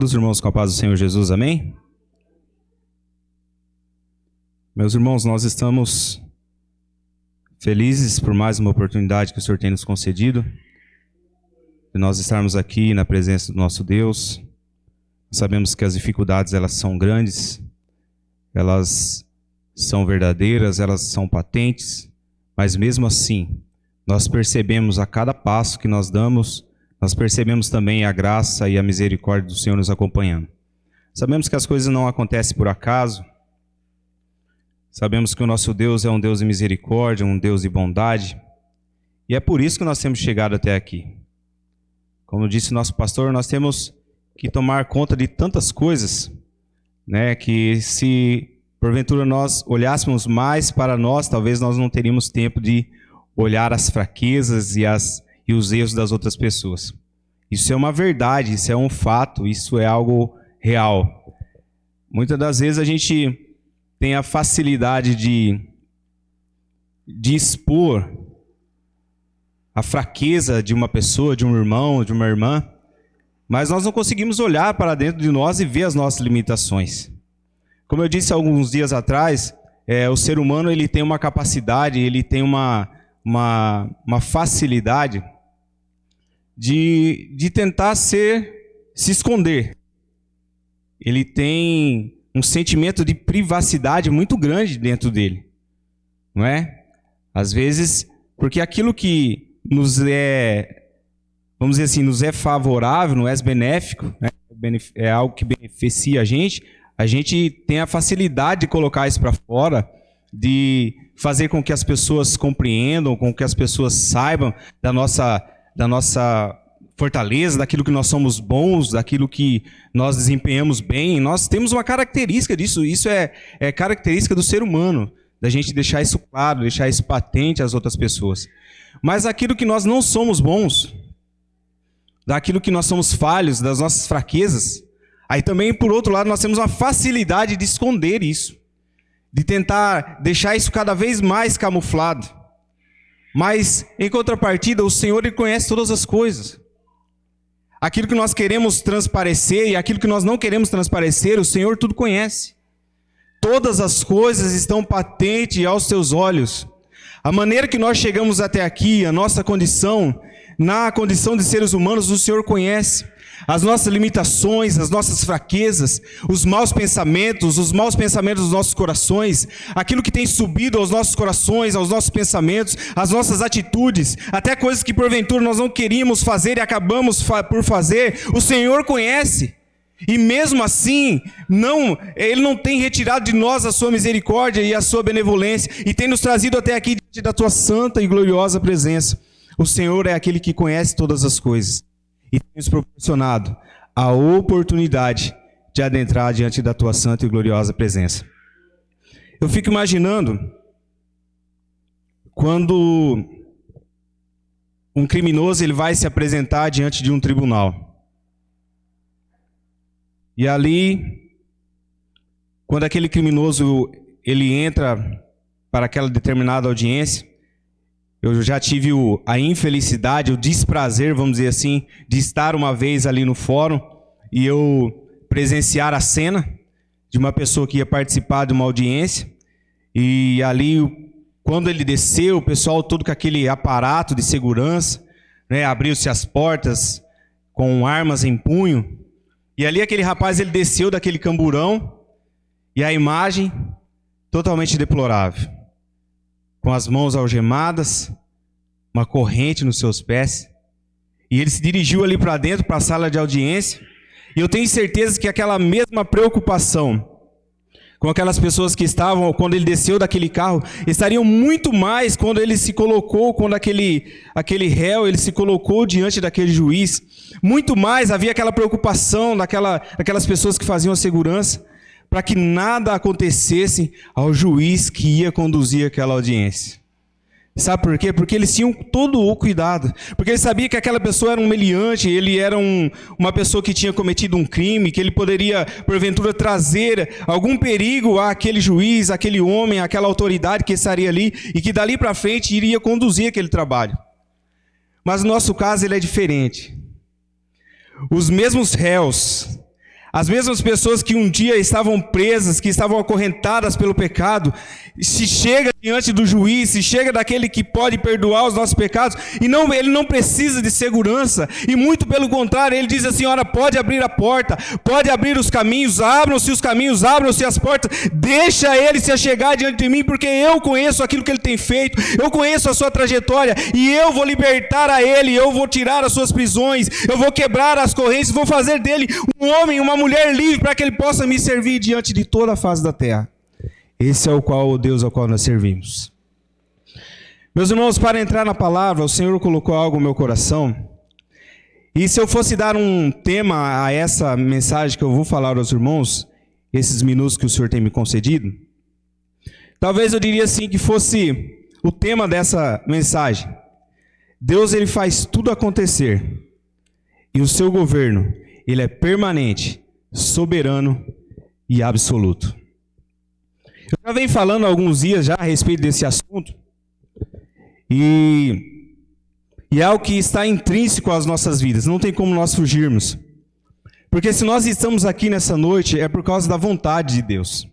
Os irmãos com a paz do Senhor Jesus, amém? Meus irmãos, nós estamos felizes por mais uma oportunidade que o Senhor tem nos concedido, de nós estarmos aqui na presença do nosso Deus. Sabemos que as dificuldades, elas são grandes, elas são verdadeiras, elas são patentes, mas mesmo assim, nós percebemos a cada passo que nós damos, nós percebemos também a graça e a misericórdia do Senhor nos acompanhando. Sabemos que as coisas não acontecem por acaso. Sabemos que o nosso Deus é um Deus de misericórdia, um Deus de bondade. E é por isso que nós temos chegado até aqui. Como disse nosso pastor, nós temos que tomar conta de tantas coisas, né, que se porventura nós olhássemos mais para nós, talvez nós não teríamos tempo de olhar as fraquezas e os erros das outras pessoas. Isso é uma verdade, isso é um fato, isso é algo real. Muitas das vezes a gente tem a facilidade de expor a fraqueza de uma pessoa, de um irmão, de uma irmã, mas nós não conseguimos olhar para dentro de nós e ver as nossas limitações. Como eu disse alguns dias atrás, o ser humano ele tem uma capacidade, ele tem uma facilidade de tentar se esconder. Ele tem um sentimento de privacidade muito grande dentro dele, não é? Às vezes, porque aquilo que nos é, vamos dizer assim, nos é favorável, não é benéfico, né? É algo que beneficia a gente tem a facilidade de colocar isso para fora, de fazer com que as pessoas compreendam, com que as pessoas saibam da nossa fortaleza, daquilo que nós somos bons, daquilo que nós desempenhamos bem. Nós temos uma característica disso, isso é característica do ser humano, da gente deixar isso claro, deixar isso patente às outras pessoas. Mas aquilo que nós não somos bons, daquilo que nós somos falhos, das nossas fraquezas, aí também, por outro lado, nós temos uma facilidade de esconder isso, de tentar deixar isso cada vez mais camuflado. Mas, em contrapartida, o Senhor ele conhece todas as coisas. Aquilo que nós queremos transparecer e aquilo que nós não queremos transparecer, o Senhor tudo conhece. Todas as coisas estão patentes aos seus olhos. A maneira que nós chegamos até aqui, a nossa condição, na condição de seres humanos, o Senhor conhece. As nossas limitações, as nossas fraquezas, os maus pensamentos dos nossos corações, aquilo que tem subido aos nossos corações, aos nossos pensamentos, as nossas atitudes, até coisas que porventura nós não queríamos fazer e acabamos por fazer, o Senhor conhece. E mesmo assim, Ele não tem retirado de nós a sua misericórdia e a sua benevolência, e tem nos trazido até aqui diante da tua santa e gloriosa presença. O Senhor é aquele que conhece todas as coisas. E tem nos proporcionado a oportunidade de adentrar diante da tua santa e gloriosa presença. Eu fico imaginando quando um criminoso ele vai se apresentar diante de um tribunal. E ali, quando aquele criminoso ele entra para aquela determinada audiência, eu já tive a infelicidade, o desprazer, vamos dizer assim, de estar uma vez ali no fórum e eu presenciar a cena de uma pessoa que ia participar de uma audiência. E ali, quando ele desceu, o pessoal todo com aquele aparato de segurança, né, abriu-se as portas com armas em punho. E ali aquele rapaz ele desceu daquele camburão e a imagem totalmente deplorável. Com as mãos algemadas, uma corrente nos seus pés, e ele se dirigiu ali para dentro, para a sala de audiência, e eu tenho certeza que aquela mesma preocupação com aquelas pessoas que estavam, quando ele desceu daquele carro, estariam muito mais quando ele se colocou, quando aquele réu, ele se colocou diante daquele juiz, muito mais havia aquela preocupação daquelas pessoas que faziam a segurança, para que nada acontecesse ao juiz que ia conduzir aquela audiência. Sabe por quê? Porque eles tinham todo o cuidado. Porque eles sabiam que aquela pessoa era um meliante, ele era uma pessoa que tinha cometido um crime, que ele poderia, porventura, trazer algum perigo àquele juiz, àquele homem, àquela autoridade que estaria ali, e que dali para frente iria conduzir aquele trabalho. Mas no nosso caso ele é diferente. Os mesmos réus, As mesmas pessoas que um dia estavam presas, que estavam acorrentadas pelo pecado, se chega diante do juiz, se chega daquele que pode perdoar os nossos pecados, e ele não precisa de segurança, e muito pelo contrário, ele diz assim: olha, pode abrir a porta, pode abrir os caminhos, abram-se os caminhos, abram-se as portas, deixa ele se achegar diante de mim, porque eu conheço aquilo que ele tem feito, eu conheço a sua trajetória, e eu vou libertar a ele, eu vou tirar as suas prisões, eu vou quebrar as correntes, vou fazer dele um homem, uma mulher livre, para que ele possa me servir diante de toda a face da terra. Esse é o Deus ao qual nós servimos. Meus irmãos, para entrar na palavra, o Senhor colocou algo no meu coração, e se eu fosse dar um tema a essa mensagem que eu vou falar aos irmãos, esses minutos que o Senhor tem me concedido, talvez eu diria assim, que fosse o tema dessa mensagem: Deus, ele faz tudo acontecer, e o seu governo, ele é permanente, soberano e absoluto. Eu já venho falando há alguns dias já a respeito desse assunto, e é algo que está intrínseco às nossas vidas, não tem como nós fugirmos. Porque se nós estamos aqui nessa noite, é por causa da vontade de Deus.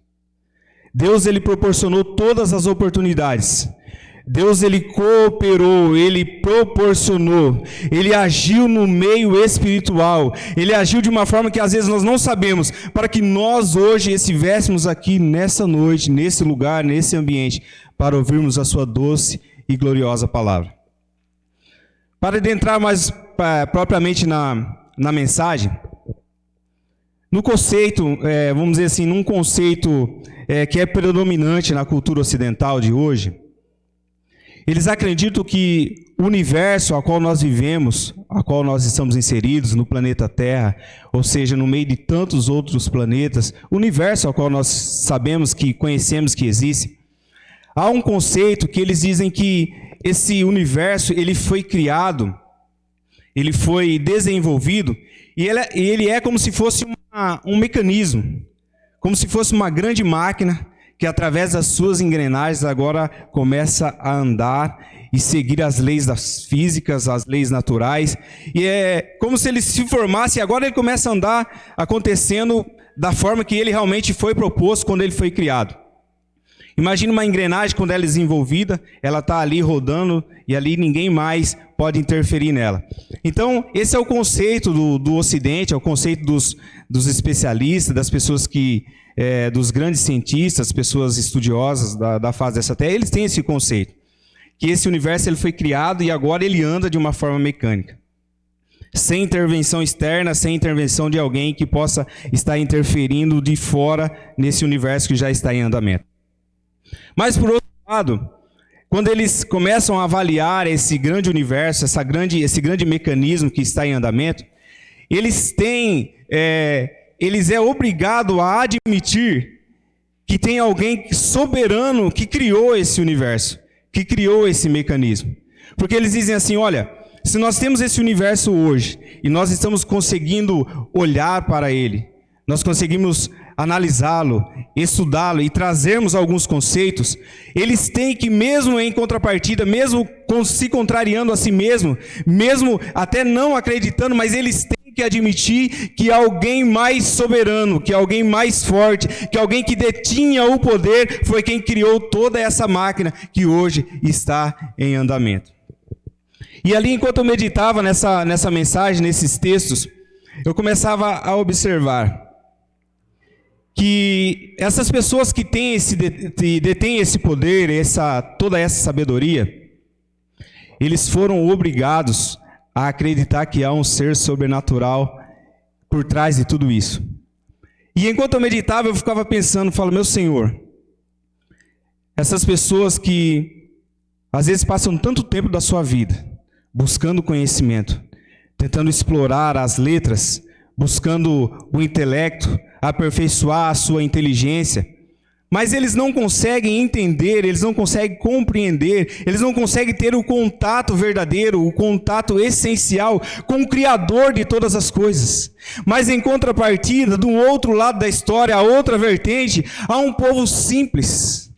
Deus, ele proporcionou todas as oportunidades. Deus, ele cooperou, ele proporcionou, ele agiu no meio espiritual, ele agiu de uma forma que às vezes nós não sabemos, para que nós hoje estivéssemos aqui nessa noite, nesse lugar, nesse ambiente, para ouvirmos a sua doce e gloriosa palavra. Para adentrar mais propriamente na mensagem, no conceito, vamos dizer assim, num conceito que é predominante na cultura ocidental de hoje, eles acreditam que o universo ao qual nós vivemos, ao qual nós estamos inseridos no planeta Terra, ou seja, no meio de tantos outros planetas, o universo ao qual nós sabemos que conhecemos que existe, há um conceito que eles dizem que esse universo ele foi criado, ele foi desenvolvido, e ele é como se fosse um mecanismo, como se fosse uma grande máquina, que através das suas engrenagens agora começa a andar e seguir as leis das físicas, as leis naturais, e é como se ele se formasse e agora ele começa a andar acontecendo da forma que ele realmente foi proposto quando ele foi criado. Imagina uma engrenagem quando ela é desenvolvida, ela está ali rodando e ali ninguém mais pode interferir nela. Então, esse é o conceito do Ocidente, é o conceito dos especialistas, das pessoas dos grandes cientistas, pessoas estudiosas da face dessa Terra, eles têm esse conceito, que esse universo ele foi criado e agora ele anda de uma forma mecânica, sem intervenção externa, sem intervenção de alguém que possa estar interferindo de fora nesse universo que já está em andamento. Mas, por outro lado, quando eles começam a avaliar esse grande universo, esse grande mecanismo que está em andamento, eles é obrigado a admitir que tem alguém soberano que criou esse universo, que criou esse mecanismo. Porque eles dizem assim, olha, se nós temos esse universo hoje, e nós estamos conseguindo olhar para ele, nós conseguimos analisá-lo, estudá-lo e trazermos alguns conceitos, eles têm que, mesmo em contrapartida, mesmo se contrariando a si mesmo até não acreditando, mas eles têm que admitir que alguém mais soberano, que alguém mais forte, que alguém que detinha o poder, foi quem criou toda essa máquina que hoje está em andamento. E ali, enquanto eu meditava nessa mensagem, nesses textos, eu começava a observar que essas pessoas que detêm esse poder, toda essa sabedoria, eles foram obrigados a acreditar que há um ser sobrenatural por trás de tudo isso. E enquanto eu meditava, eu ficava pensando, meu Senhor, essas pessoas que às vezes passam tanto tempo da sua vida buscando conhecimento, tentando explorar as letras, buscando o intelecto, aperfeiçoar a sua inteligência, mas eles não conseguem entender, eles não conseguem compreender, eles não conseguem ter o contato verdadeiro, o contato essencial com o Criador de todas as coisas. Mas em contrapartida, do outro lado da história, a outra vertente, há um povo simples,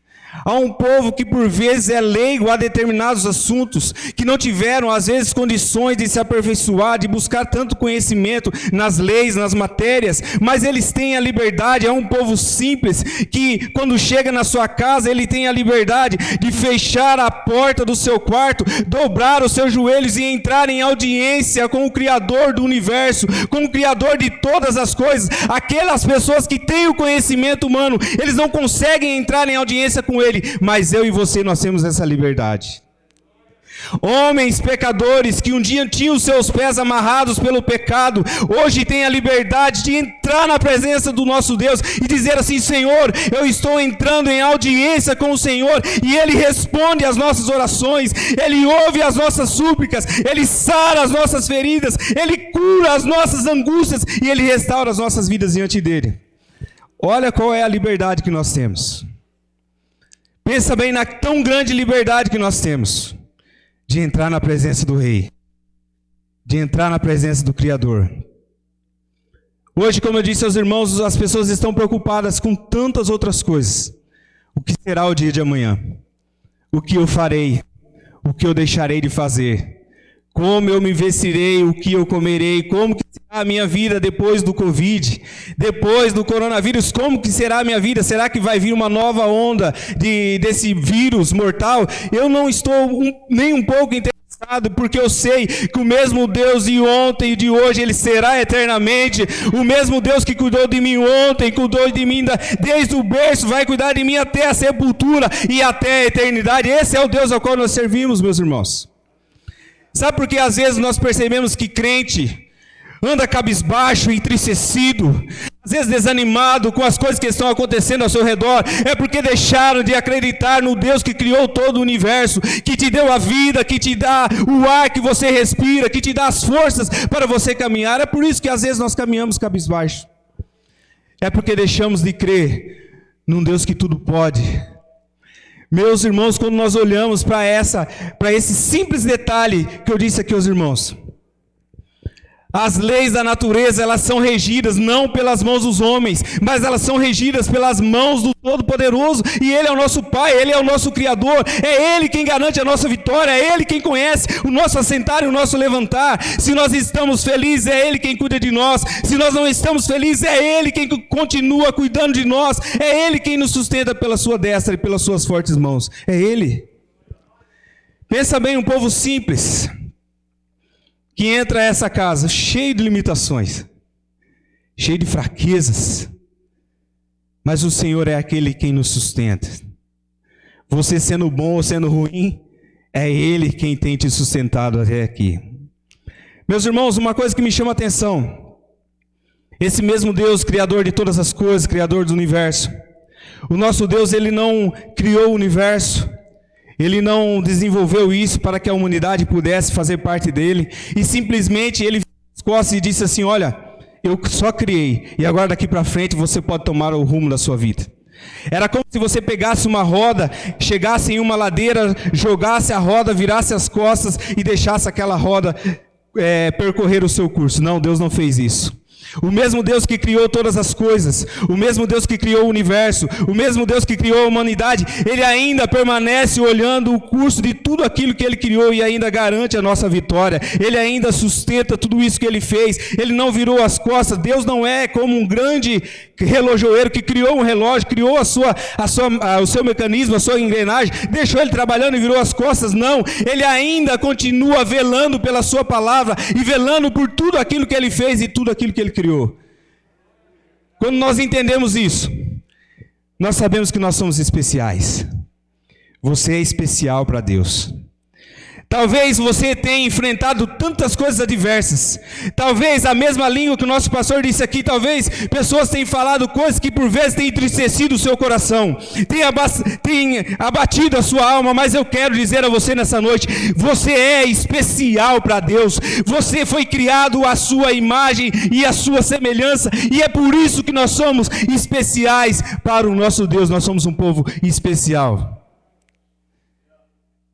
Há um povo que por vezes é leigo a determinados assuntos, que não tiveram às vezes condições de se aperfeiçoar, de buscar tanto conhecimento nas leis, nas matérias, mas eles têm a liberdade. É um povo simples, que quando chega na sua casa, ele tem a liberdade de fechar a porta do seu quarto, dobrar os seus joelhos e entrar em audiência com o Criador do universo, com o Criador de todas as coisas. Aquelas pessoas que têm o conhecimento humano, eles não conseguem entrar em audiência com ele, mas eu e você, nós temos essa liberdade. Homens pecadores que um dia tinham os seus pés amarrados pelo pecado, hoje têm a liberdade de entrar na presença do nosso Deus e dizer assim: Senhor, eu estou entrando em audiência com o Senhor, e Ele responde às nossas orações, Ele ouve as nossas súplicas, Ele sara as nossas feridas, Ele cura as nossas angústias e Ele restaura as nossas vidas diante dEle. Olha qual é a liberdade que nós temos. Pensa bem na tão grande liberdade que nós temos de entrar na presença do Rei, de entrar na presença do Criador. Hoje, como eu disse aos irmãos, as pessoas estão preocupadas com tantas outras coisas. O que será o dia de amanhã? O que eu farei? O que eu deixarei de fazer? Como eu me vestirei? O que eu comerei? Como que será a minha vida depois do Covid? Depois do coronavírus, como que será a minha vida? Será que vai vir uma nova onda desse vírus mortal? Eu não estou nem um pouco interessado, porque eu sei que o mesmo Deus de ontem e de hoje, Ele será eternamente. O mesmo Deus que cuidou de mim ontem, cuidou de mim desde o berço, vai cuidar de mim até a sepultura e até a eternidade. Esse é o Deus ao qual nós servimos, meus irmãos. Sabe por que às vezes nós percebemos que crente anda cabisbaixo, entristecido, às vezes desanimado com as coisas que estão acontecendo ao seu redor? É porque deixaram de acreditar no Deus que criou todo o universo, que te deu a vida, que te dá o ar que você respira, que te dá as forças para você caminhar. É por isso que às vezes nós caminhamos cabisbaixo. É porque deixamos de crer num Deus que tudo pode. Meus irmãos, quando nós olhamos para esse simples detalhe que eu disse aqui aos irmãos, as leis da natureza, elas são regidas não pelas mãos dos homens, mas elas são regidas pelas mãos do Todo-Poderoso, e Ele é o nosso Pai, Ele é o nosso Criador, é Ele quem garante a nossa vitória, é Ele quem conhece o nosso assentar e o nosso levantar. Se nós estamos felizes, é Ele quem cuida de nós. Se nós não estamos felizes, é Ele quem continua cuidando de nós, é Ele quem nos sustenta pela sua destra e pelas suas fortes mãos, é Ele. Pensa bem, um povo simples que entra a essa casa cheio de limitações, cheio de fraquezas, mas o Senhor é aquele quem nos sustenta. Você sendo bom ou sendo ruim, é Ele quem tem te sustentado até aqui. Meus irmãos, uma coisa que me chama a atenção, esse mesmo Deus, Criador de todas as coisas, Criador do universo, o nosso Deus, Ele não criou o universo, Ele não desenvolveu isso para que a humanidade pudesse fazer parte dele, e simplesmente Ele virou as costas e disse assim: olha, eu só criei, e agora daqui para frente você pode tomar o rumo da sua vida. Era como se você pegasse uma roda, chegasse em uma ladeira, jogasse a roda, virasse as costas e deixasse aquela roda percorrer o seu curso. Não, Deus não fez isso. O mesmo Deus que criou todas as coisas, o mesmo Deus que criou o universo, o mesmo Deus que criou a humanidade, Ele ainda permanece olhando o curso de tudo aquilo que Ele criou e ainda garante a nossa vitória. Ele ainda sustenta tudo isso que Ele fez. Ele não virou as costas. Deus não é como um grande relojoeiro que criou um relógio, criou o seu mecanismo, a sua engrenagem, deixou ele trabalhando e virou as costas. Não, Ele ainda continua velando pela sua palavra e velando por tudo aquilo que Ele fez e tudo aquilo que Ele criou. Quando nós entendemos isso, nós sabemos que nós somos especiais. Você é especial para Deus. Talvez você tenha enfrentado tantas coisas adversas. Talvez a mesma língua que o nosso pastor disse aqui, talvez pessoas tenham falado coisas que por vezes têm entristecido o seu coração, têm abatido a sua alma, mas eu quero dizer a você nessa noite, você é especial para Deus. Você foi criado à sua imagem e à sua semelhança, e é por isso que nós somos especiais para o nosso Deus. Nós somos um povo especial.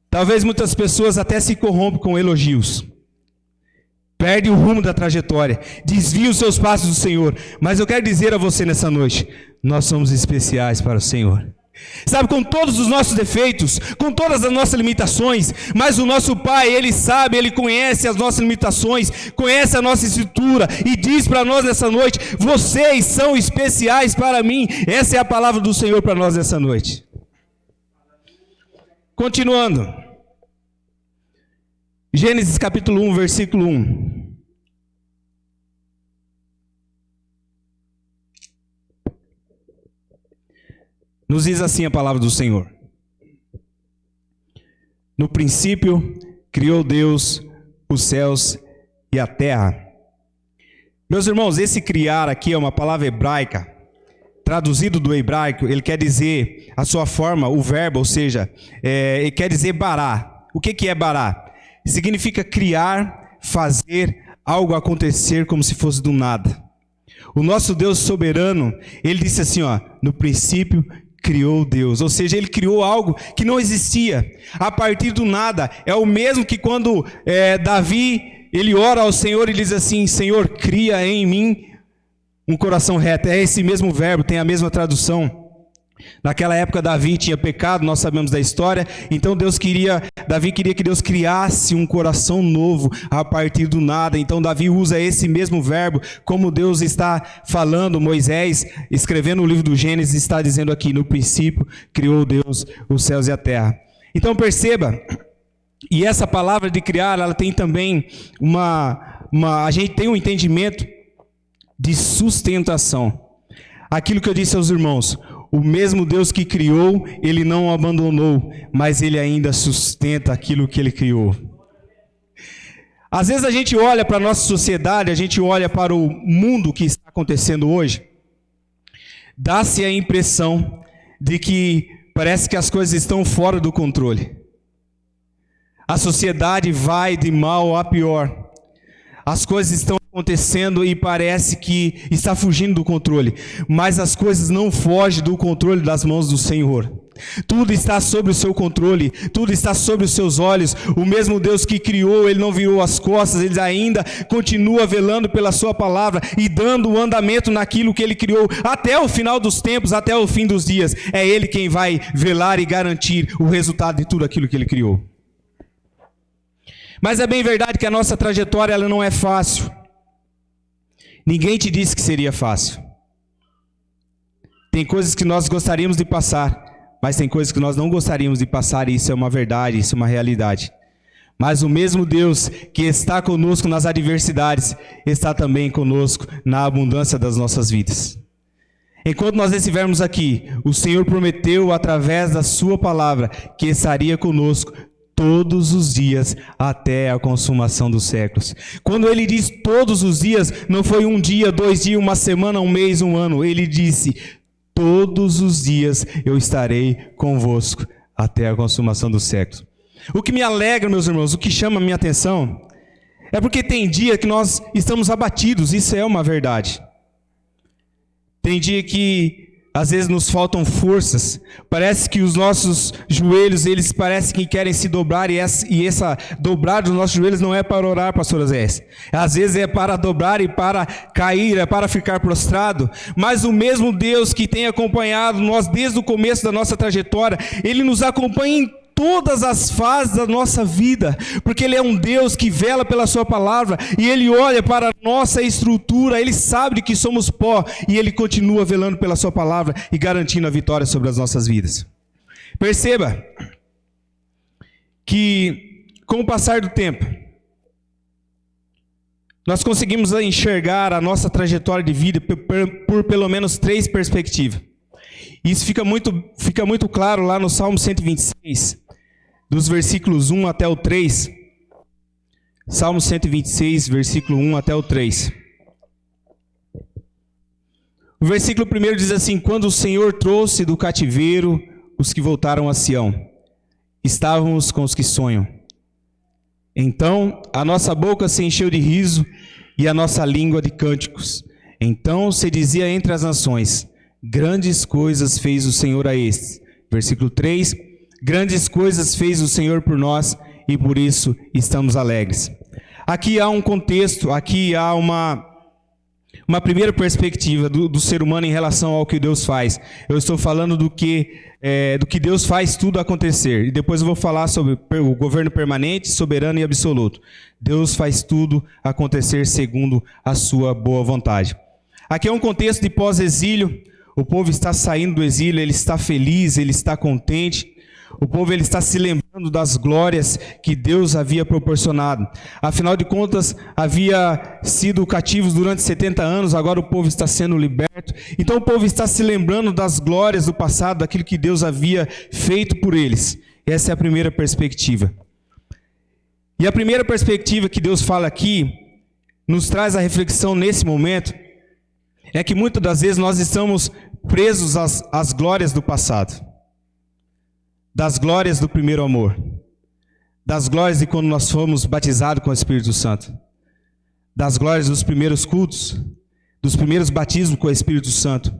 Talvez muitas pessoas até se corrompem com elogios, perde o rumo da trajetória, desvia os seus passos do Senhor. Mas eu quero dizer a você nessa noite, nós somos especiais para o Senhor. Sabe, com todos os nossos defeitos, com todas as nossas limitações, mas o nosso Pai, Ele sabe, Ele conhece as nossas limitações, conhece a nossa estrutura e diz para nós nessa noite: vocês são especiais para mim. Essa é a palavra do Senhor para nós nessa noite. Continuando, Gênesis capítulo 1, versículo 1. Nos diz assim a palavra do Senhor: no princípio criou Deus os céus e a terra. Meus irmãos, esse criar aqui é uma palavra hebraica, traduzido do hebraico, ele quer dizer, a sua forma, o verbo, ou seja, ele quer dizer bará. O que é bará? Significa criar, fazer algo acontecer como se fosse do nada. O nosso Deus soberano, ele disse assim, no princípio criou Deus, ou seja, ele criou algo que não existia, a partir do nada. É o mesmo que quando Davi, ele ora ao Senhor e diz assim: Senhor, cria em mim um coração reto. É esse mesmo verbo, tem a mesma tradução. Naquela época Davi tinha pecado, nós sabemos da história, então Davi queria que Deus criasse um coração novo a partir do nada. Então Davi usa esse mesmo verbo, como Deus está falando. Moisés, escrevendo o livro do Gênesis, está dizendo aqui: no princípio criou Deus os céus e a terra. Então perceba, e essa palavra de criar, ela tem também a gente tem um entendimento de sustentação. Aquilo que eu disse aos irmãos: o mesmo Deus que criou, Ele não abandonou, mas Ele ainda sustenta aquilo que Ele criou. Às vezes a gente olha para a nossa sociedade, a gente olha para o mundo que está acontecendo hoje, dá-se a impressão de que parece que as coisas estão fora do controle. A sociedade vai de mal a pior. As coisas estão acontecendo e parece que está fugindo do controle. Mas as coisas não fogem do controle das mãos do Senhor. Tudo está sob o seu controle, tudo está sob os seus olhos. O mesmo Deus que criou, Ele não virou as costas, Ele ainda continua velando pela sua palavra e dando o andamento naquilo que Ele criou até o final dos tempos, até o fim dos dias. É Ele quem vai velar e garantir o resultado de tudo aquilo que Ele criou. Mas é bem verdade que a nossa trajetória ela não é fácil. Ninguém te disse que seria fácil. Tem coisas que nós gostaríamos de passar, mas tem coisas que nós não gostaríamos de passar, e isso é uma verdade, isso é uma realidade. Mas o mesmo Deus que está conosco nas adversidades, está também conosco na abundância das nossas vidas. Enquanto nós estivermos aqui, o Senhor prometeu através da sua palavra que estaria conosco todos os dias até a consumação dos séculos. Quando Ele diz todos os dias, não foi um dia, 2 dias, uma semana, um mês, um ano. Ele disse: todos os dias eu estarei convosco até a consumação dos séculos. O que me alegra, meus irmãos, o que chama a minha atenção, é porque tem dia que nós estamos abatidos, isso é uma verdade. Tem dia que às vezes nos faltam forças, parece que os nossos joelhos, eles parecem que querem se dobrar, e essa dobrar dos nossos joelhos não é para orar, pastor Azés. Às vezes é para dobrar e para cair, é para ficar prostrado. Mas o mesmo Deus que tem acompanhado nós desde o começo da nossa trajetória, Ele nos acompanha em todas as fases da nossa vida, porque Ele é um Deus que vela pela sua palavra, e Ele olha para a nossa estrutura, Ele sabe que somos pó, e Ele continua velando pela sua palavra e garantindo a vitória sobre as nossas vidas. Perceba que com o passar do tempo, nós conseguimos enxergar a nossa trajetória de vida por pelo menos 3 perspectivas. Isso fica muito claro lá no Salmo 126, dos versículos 1 até o 3. Salmo 126, versículo 1 até o 3. O versículo 1 diz assim: quando o Senhor trouxe do cativeiro os que voltaram a Sião, estávamos com os que sonham. Então a nossa boca se encheu de riso e a nossa língua de cânticos. Então se dizia entre as nações: grandes coisas fez o Senhor a estes. Versículo 3: grandes coisas fez o Senhor por nós, e por isso estamos alegres. Aqui há um contexto, aqui há Uma primeira perspectiva do ser humano em relação ao que Deus faz. Eu estou falando do que Deus faz tudo acontecer. E depois eu vou falar sobre o governo permanente, soberano e absoluto. Deus faz tudo acontecer segundo a sua boa vontade. Aqui é um contexto de pós-exílio. O povo está saindo do exílio, ele está feliz, ele está contente. O povo ele está se lembrando das glórias que Deus havia proporcionado. Afinal de contas, havia sido cativos durante 70 anos, agora o povo está sendo liberto. Então o povo está se lembrando das glórias do passado, daquilo que Deus havia feito por eles. Essa é a primeira perspectiva. E a primeira perspectiva que Deus fala aqui, nos traz a reflexão nesse momento, é que muitas das vezes nós estamos presos às glórias do passado. Das glórias do primeiro amor, das glórias de quando nós fomos batizados com o Espírito Santo, das glórias dos primeiros cultos, dos primeiros batismos com o Espírito Santo,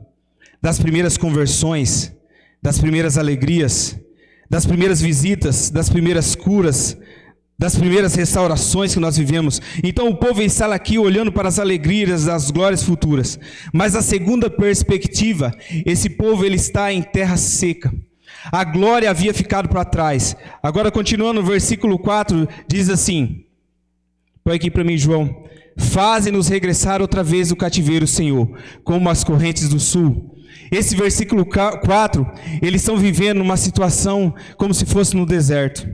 das primeiras conversões, das primeiras alegrias, das primeiras visitas, das primeiras curas, das primeiras restaurações que nós vivemos. Então o povo está aqui olhando para as alegrias das glórias futuras. Mas a segunda perspectiva, esse povo ele está em terra seca. A glória havia ficado para trás. Agora, continuando no versículo 4, diz assim, põe aqui para mim, João. Faze-nos regressar outra vez do cativeiro, Senhor, como as correntes do sul. Esse versículo 4, eles estão vivendo uma situação como se fosse no deserto.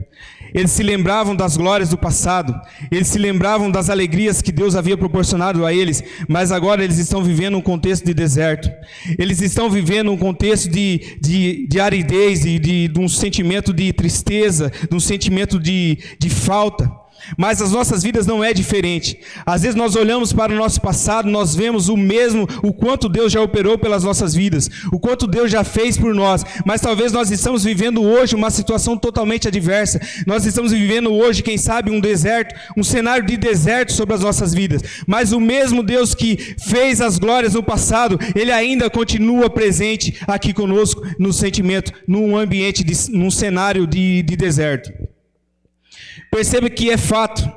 Eles se lembravam das glórias do passado, eles se lembravam das alegrias que Deus havia proporcionado a eles, mas agora eles estão vivendo um contexto de deserto. Eles estão vivendo um contexto de aridez, de um sentimento de tristeza, de um sentimento de falta. Mas as nossas vidas não é diferente. Às vezes nós olhamos para o nosso passado, nós vemos o quanto Deus já operou pelas nossas vidas, o quanto Deus já fez por nós, mas talvez nós estamos vivendo hoje uma situação totalmente adversa. Nós estamos vivendo hoje, quem sabe, um deserto, um cenário de deserto sobre as nossas vidas. Mas o mesmo Deus que fez as glórias no passado, Ele ainda continua presente aqui conosco no sentimento, num ambiente, num cenário de deserto. Perceba que é fato.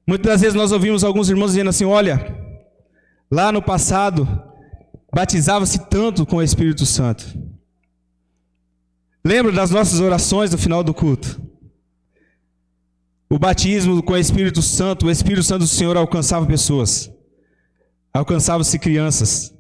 Muitas das vezes nós ouvimos alguns irmãos dizendo assim, olha, lá no passado, batizava-se tanto com o Espírito Santo. Lembra das nossas orações no final do culto? O batismo com o Espírito Santo do Senhor alcançava pessoas. Alcançava-se crianças.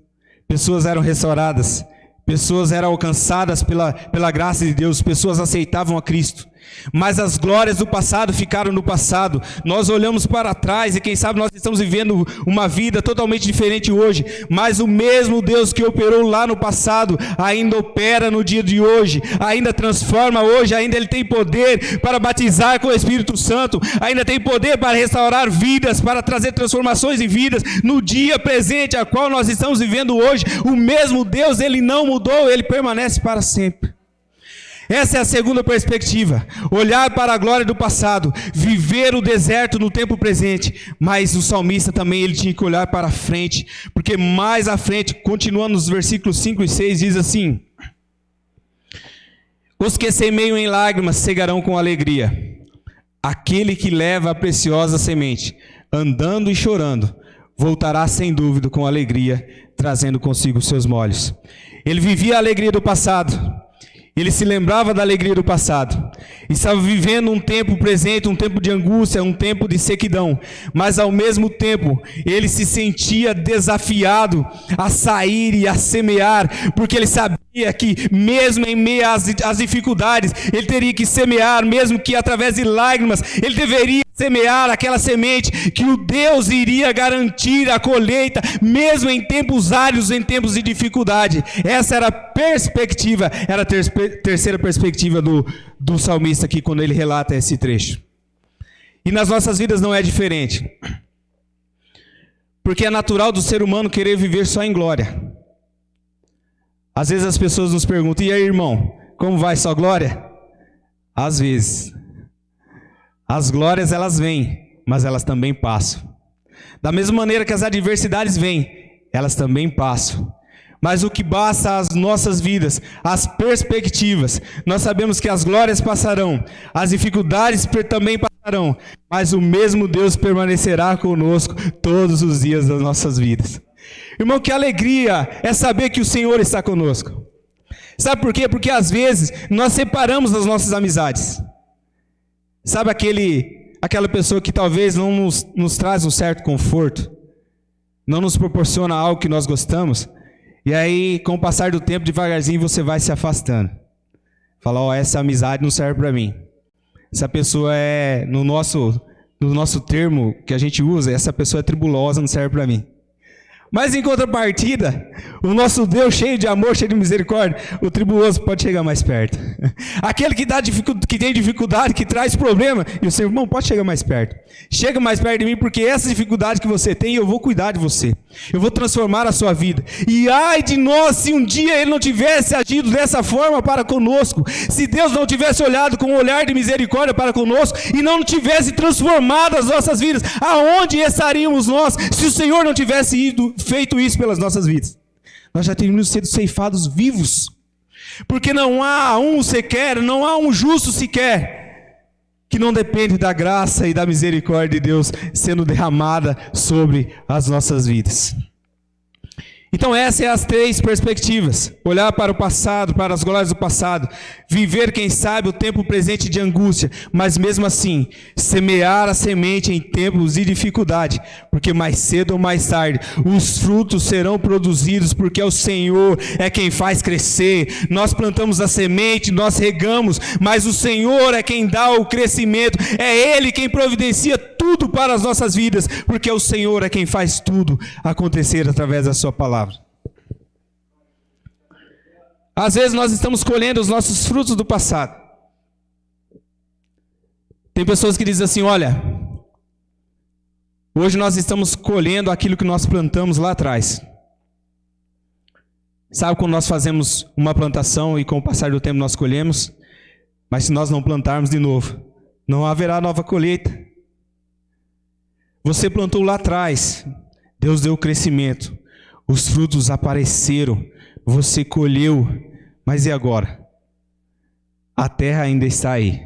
Pessoas eram restauradas. Pessoas eram alcançadas pela graça de Deus. Pessoas aceitavam a Cristo. Mas as glórias do passado ficaram no passado. Nós olhamos para trás e quem sabe nós estamos vivendo uma vida totalmente diferente hoje. Mas o mesmo Deus que operou lá no passado ainda opera no dia de hoje. Ainda transforma hoje. Ainda Ele tem poder para batizar com o Espírito Santo. Ainda tem poder para restaurar vidas, para trazer transformações em vidas. No dia presente a qual nós estamos vivendo hoje, o mesmo Deus, Ele não mudou, Ele permanece para sempre. Essa é a segunda perspectiva, olhar para a glória do passado, viver o deserto no tempo presente, mas o salmista também ele tinha que olhar para frente, porque mais à frente, continuando nos versículos 5 e 6, diz assim, os que semeiam em lágrimas cegarão com alegria, aquele que leva a preciosa semente, andando e chorando, voltará sem dúvida com alegria, trazendo consigo os seus molhos. Ele vivia a alegria do passado, ele se lembrava da alegria do passado. Estava vivendo um tempo presente, um tempo de angústia, um tempo de sequidão. Mas ao mesmo tempo, ele se sentia desafiado a sair e a semear. Porque ele sabia que mesmo em meio às dificuldades, ele teria que semear, mesmo que através de lágrimas, ele deveria semear aquela semente que o Deus iria garantir a colheita, mesmo em tempos áridos, em tempos de dificuldade. Essa era a perspectiva, era a terceira perspectiva do salmista aqui, quando ele relata esse trecho. E nas nossas vidas não é diferente. Porque é natural do ser humano querer viver só em glória. Às vezes as pessoas nos perguntam, e aí, irmão, como vai só glória? Às vezes. As glórias elas vêm, mas elas também passam. Da mesma maneira que as adversidades vêm, elas também passam. Mas o que basta às nossas vidas, as perspectivas, nós sabemos que as glórias passarão, as dificuldades também passarão, passarão, mas o mesmo Deus permanecerá conosco todos os dias das nossas vidas. Irmão, que alegria é saber que o Senhor está conosco. Sabe por quê? Porque às vezes nós separamos as nossas amizades. Sabe aquela pessoa que talvez não nos traz um certo conforto, não nos proporciona algo que nós gostamos, e aí com o passar do tempo, devagarzinho você vai se afastando. Fala, essa amizade não serve para mim. Essa pessoa no nosso termo que a gente usa, essa pessoa é tribulosa, não serve para mim. Mas em contrapartida, o nosso Deus cheio de amor, cheio de misericórdia, o tribuloso pode chegar mais perto. Aquele que tem dificuldade, que traz problema, e o seu irmão pode chegar mais perto. Chega mais perto de mim, porque essa dificuldade que você tem, eu vou cuidar de você. Eu vou transformar a sua vida. E ai de nós, se um dia Ele não tivesse agido dessa forma para conosco, se Deus não tivesse olhado com um olhar de misericórdia para conosco, e não tivesse transformado as nossas vidas, aonde estaríamos nós, se o Senhor não tivesse feito isso pelas nossas vidas? Nós já teríamos sido ceifados vivos, porque não há um sequer, não há um justo sequer, que não depende da graça e da misericórdia de Deus sendo derramada sobre as nossas vidas. Então essas são as 3 perspectivas: olhar para o passado, para as glórias do passado, viver, quem sabe, o tempo presente de angústia, mas mesmo assim, semear a semente em tempos de dificuldade, porque mais cedo ou mais tarde, os frutos serão produzidos, porque o Senhor é quem faz crescer. Nós plantamos a semente, nós regamos, mas o Senhor é quem dá o crescimento, é Ele quem providencia tudo para as nossas vidas, porque o Senhor é quem faz tudo acontecer através da sua palavra. Às vezes nós estamos colhendo os nossos frutos do passado. Tem pessoas que dizem assim, olha, hoje nós estamos colhendo aquilo que nós plantamos lá atrás. Sabe quando nós fazemos uma plantação e com o passar do tempo nós colhemos? Mas se nós não plantarmos de novo, não haverá nova colheita. Você plantou lá atrás, Deus deu o crescimento, os frutos apareceram, você colheu, mas e agora? A terra ainda está aí.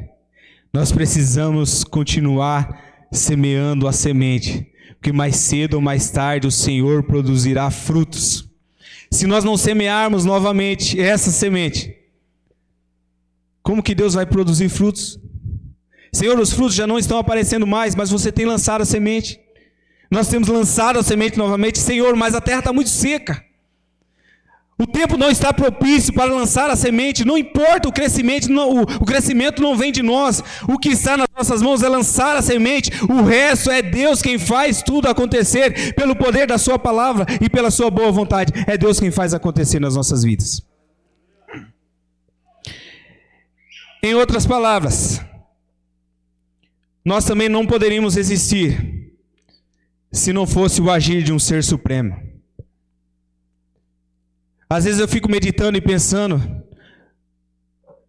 Nós precisamos continuar semeando a semente, porque mais cedo ou mais tarde o Senhor produzirá frutos. Se nós não semearmos novamente essa semente, como que Deus vai produzir frutos? Senhor, os frutos já não estão aparecendo mais, mas você tem lançado a semente. Nós temos lançado a semente novamente. Senhor, mas a terra está muito seca. O tempo não está propício para lançar a semente. Não importa o crescimento, o crescimento não vem de nós. O que está nas nossas mãos é lançar a semente. O resto é Deus quem faz tudo acontecer pelo poder da sua palavra e pela sua boa vontade. É Deus quem faz acontecer nas nossas vidas. Em outras palavras, nós também não poderíamos existir se não fosse o agir de um ser supremo. Às vezes eu fico meditando e pensando,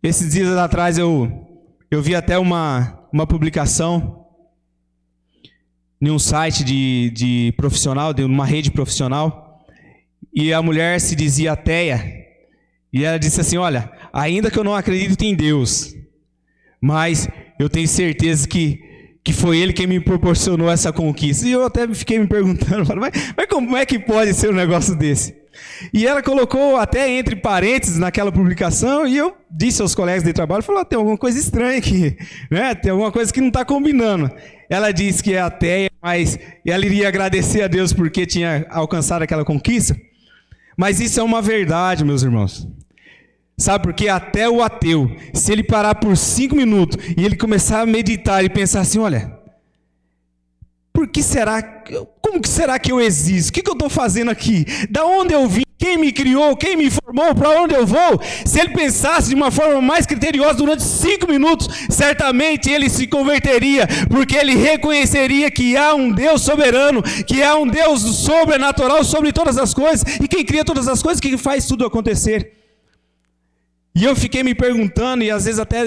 esses dias atrás eu vi até uma publicação em um site de profissional, de uma rede profissional, e a mulher se dizia ateia, e ela disse assim, olha, ainda que eu não acredito em Deus, mas eu tenho certeza que foi Ele quem me proporcionou essa conquista. E eu até fiquei me perguntando, mas como é que pode ser um negócio desse? E ela colocou até entre parênteses naquela publicação, e eu disse aos colegas de trabalho, falou, tem alguma coisa estranha aqui, né? Tem alguma coisa que não está combinando. Ela disse que é ateia, mas ela iria agradecer a Deus porque tinha alcançado aquela conquista. Mas isso é uma verdade, meus irmãos. Sabe por quê? Até o ateu, se ele parar por 5 minutos e ele começar a meditar e pensar assim, olha, como que será que eu existo? O que eu estou fazendo aqui? Da onde eu vim? Quem me criou? Quem me formou? Para onde eu vou? Se ele pensasse de uma forma mais criteriosa durante 5 minutos, certamente ele se converteria, porque ele reconheceria que há um Deus soberano, que há um Deus sobrenatural sobre todas as coisas, e quem cria todas as coisas, que faz tudo acontecer. E eu fiquei me perguntando, e às vezes até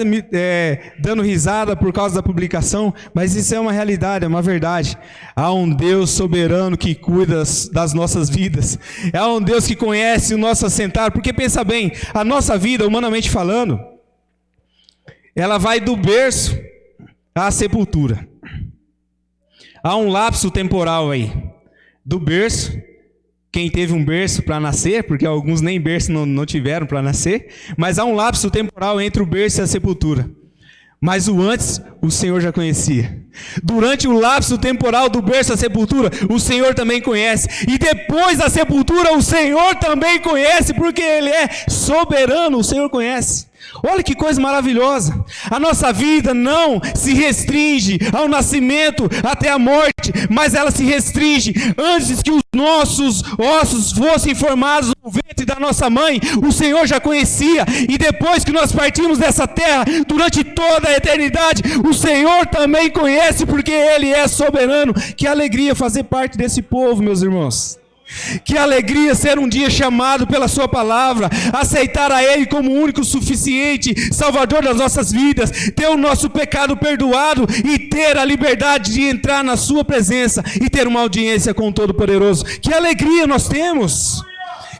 dando risada por causa da publicação, mas isso é uma realidade, é uma verdade. Há um Deus soberano que cuida das nossas vidas. Há um Deus que conhece o nosso assentar, porque pensa bem, a nossa vida, humanamente falando, ela vai do berço à sepultura. Há um lapso temporal aí, do berço, quem teve um berço para nascer, porque alguns nem berço não tiveram para nascer, mas há um lapso temporal entre o berço e a sepultura. Mas o antes, o Senhor já conhecia. Durante o lapso temporal do berço à sepultura, o Senhor também conhece. E depois da sepultura, o Senhor também conhece, porque Ele é soberano, o Senhor conhece. Olha que coisa maravilhosa. A nossa vida não se restringe ao nascimento até a morte, mas ela se restringe antes que os nossos ossos fossem formados no ventre da nossa mãe. O Senhor já conhecia, e depois que nós partimos dessa terra, durante toda a eternidade, o Senhor também conhece, porque Ele é soberano. Que alegria fazer parte desse povo, meus irmãos. Que alegria ser um dia chamado pela sua palavra, aceitar a Ele como o único suficiente Salvador das nossas vidas, ter o nosso pecado perdoado e ter a liberdade de entrar na sua presença e ter uma audiência com o Todo-Poderoso. Que alegria nós temos,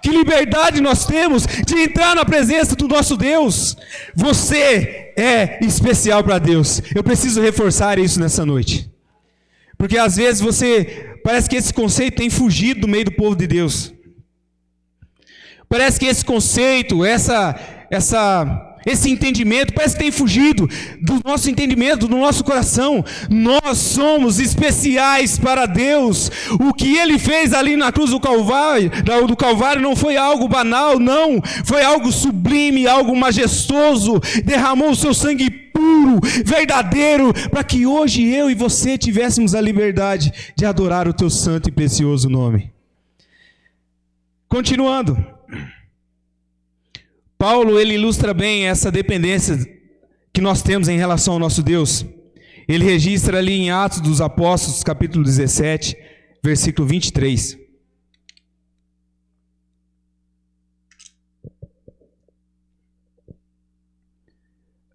que liberdade nós temos de entrar na presença do nosso Deus. Você é especial para Deus. Eu preciso reforçar isso nessa noite, porque às vezes parece que esse conceito tem fugido do meio do povo de Deus. Parece que esse conceito, esse entendimento, parece que tem fugido do nosso entendimento, do nosso coração. Nós somos especiais para Deus. O que Ele fez ali na cruz do Calvário não foi algo banal, não. Foi algo sublime, algo majestoso. Derramou o seu sangue puro, verdadeiro, para que hoje eu e você tivéssemos a liberdade de adorar o teu santo e precioso nome. Continuando, Paulo, ele ilustra bem essa dependência que nós temos em relação ao nosso Deus. Ele registra ali em Atos dos Apóstolos, capítulo 17, versículo 23.